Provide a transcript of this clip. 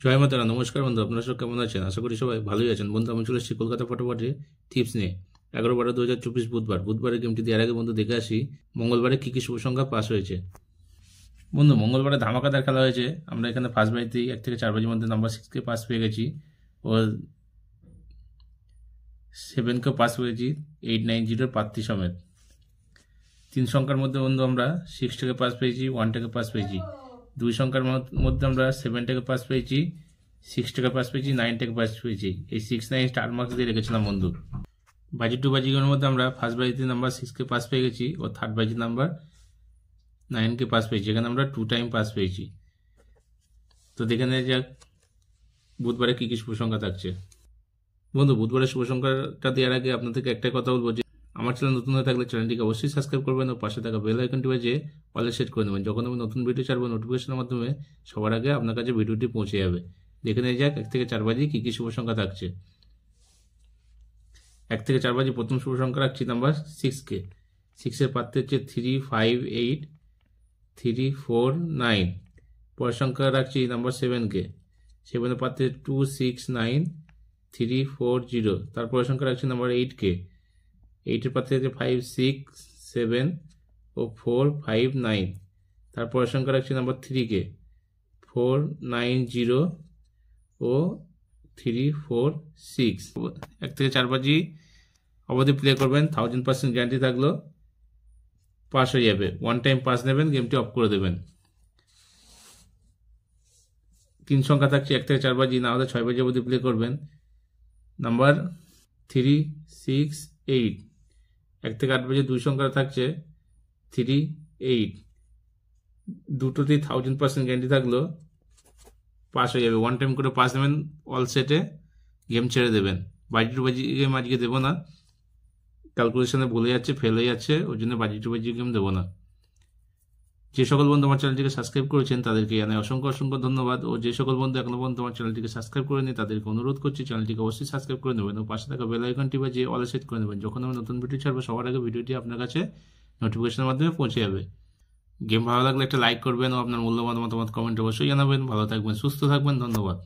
জয় মাতারা। নমস্কার বন্ধু, আপনারা সব কেমন আছেন? আশা করি সবাই ভালোই আছেন। বন্ধু, আমি চলে এসেছি কলকাতা ফটোফটে টিপস নিয়ে। 11/12/2024 বুধবারের গেমটি দেওয়ার আগে বন্ধু দেখে আসি মঙ্গলবারে কী কী শুভ সংখ্যা পাস হয়েছে। বন্ধু, মঙ্গলবারে ধামাকাদার খেলা হয়েছে। আমরা এখানে ফার্স্ট বাড়িতেই 1 থেকে 4 বাজির মধ্যে নাম্বার 6কে পাস পেয়ে গেছি ও 7কে পাস পেয়েছি 890 প্রার্থী সমেত। 3 সংখ্যার মধ্যে বন্ধু আমরা 6টাকে পাস পেয়েছি, 1টাকে পাস পেয়েছি। 2 সংখ্যার মধ্যে আমরা 7টাকে পাস পেয়েছি, 6টাকে পাস পেয়েছি, 9টাকে পাস পেয়েছি। এই 6, 9 স্টার মার্কস দিয়ে রেখেছিলাম বন্ধু। বাজি টু বাজিগুলোর মধ্যে আমরা ফার্স্ট বাজিতে নাম্বার 6কে পাস পেয়ে গেছি ও থার্ড বাজি নাম্বার 9কে পাস পেয়েছি। এখানে আমরা 2 টাইম পাস পেয়েছি। তো দেখে নেওয়া যাক বুধবারে কী কী শুভ সংখ্যা থাকছে। বন্ধু, বুধবারের শুভ সংখ্যাটা দেওয়ার আগে আপনাদেরকে একটা কথা বলবো যে আমার চ্যানেল নতুন হয়ে থাকলে চ্যানেলটিকে অবশ্যই সাবস্ক্রাইব করবেন ও পাশে থাকা বেল আইকনটি বাজিয়ে অলে সেট করে নেবেন। যখন আমি নতুন ভিডিও ছাড়বো নোটিফিকেশনের মাধ্যমে সবার আগে আপনার কাছে ভিডিওটি পৌঁছে যাবে। দেখে নেওয়া যাক 1 থেকে 4 বাজি কী কী শুভ সংখ্যা থাকছে। 1 থেকে 4 বাজি প্রথম শুভ সংখ্যা রাখছি নাম্বার 6কে। 6-এর প্রার্থী হচ্ছে 3, 5, 8, 3, 4, 9। পরের সংখ্যা রাখছি নাম্বার 7কে। 7-এর প্রার্থী 2, 6, 9, 3, 4, 0। তারপরের সংখ্যা রাখছি নাম্বার 8কে। 8-এর প্রার্থী হচ্ছে 5, 6, 7 ও 4, 5, 9। তারপরের সংখ্যা রাখছি নাম্বার 3কে। 4, 9, 0 ও 3, 4, 6। 1 থেকে 4 বাজি অবধি প্লে করবেন, 1000% গ্যারান্টি থাকলো পাস হয়ে যাবে। 1 টাইম পাস নেবেন, গেমটি অফ করে দেবেন। 3 সংখ্যা থাকছে 1 থেকে 4 বাজি, না হলে 6 বাজি অবধি প্লে করবেন। নাম্বার 3, 6, 8। 1 থেকে 8 বাজি 2 সংখ্যা থাকছে 3, 8। দুটোতেই 1000% গ্যারান্টি থাকলো পাস হয়ে যাবে। 1 টাইম করে পাস নেবেন, অল সেটে গেম ছেড়ে দেবেন। বাজি টু বাজি গেম আজকে দেবো না, ক্যালকুলেশনে ভুলে যাচ্ছে, ফেল হয়ে যাচ্ছে, ওই জন্য বাজি টু বাজি গেম দেবো না। যে সকল বন্ধু আমার চ্যানেলটিকে সাবস্ক্রাইব করেছেন তাদেরকে জানাই অসংখ্য অসংখ্য ধন্যবাদ। ও যে সকল বন্ধু এখনো পর্যন্ত আমার চ্যানেলটিকে সাবস্ক্রাইব করেনি তাদেরকে অনুরোধ করছি চ্যানেলটিকে অবশ্যই সাবস্ক্রাইব করে নেবেন ও পাশে থাকা বেল আইকনটি বাজিয়ে অল সেট করে নেবেন। যখন আমি নতুন ভিডিও ছাড়বো সবার আগে ভিডিওটি আপনার কাছে নোটিফিকেশনের মাধ্যমে পৌঁছে যাবে। গেম ভালো লাগলে একটা লাইক করবেন ও আপনার মূল্যবান মতামত কমেন্টে অবশ্যই জানাবেন। ভালো থাকবেন, সুস্থ থাকবেন, ধন্যবাদ।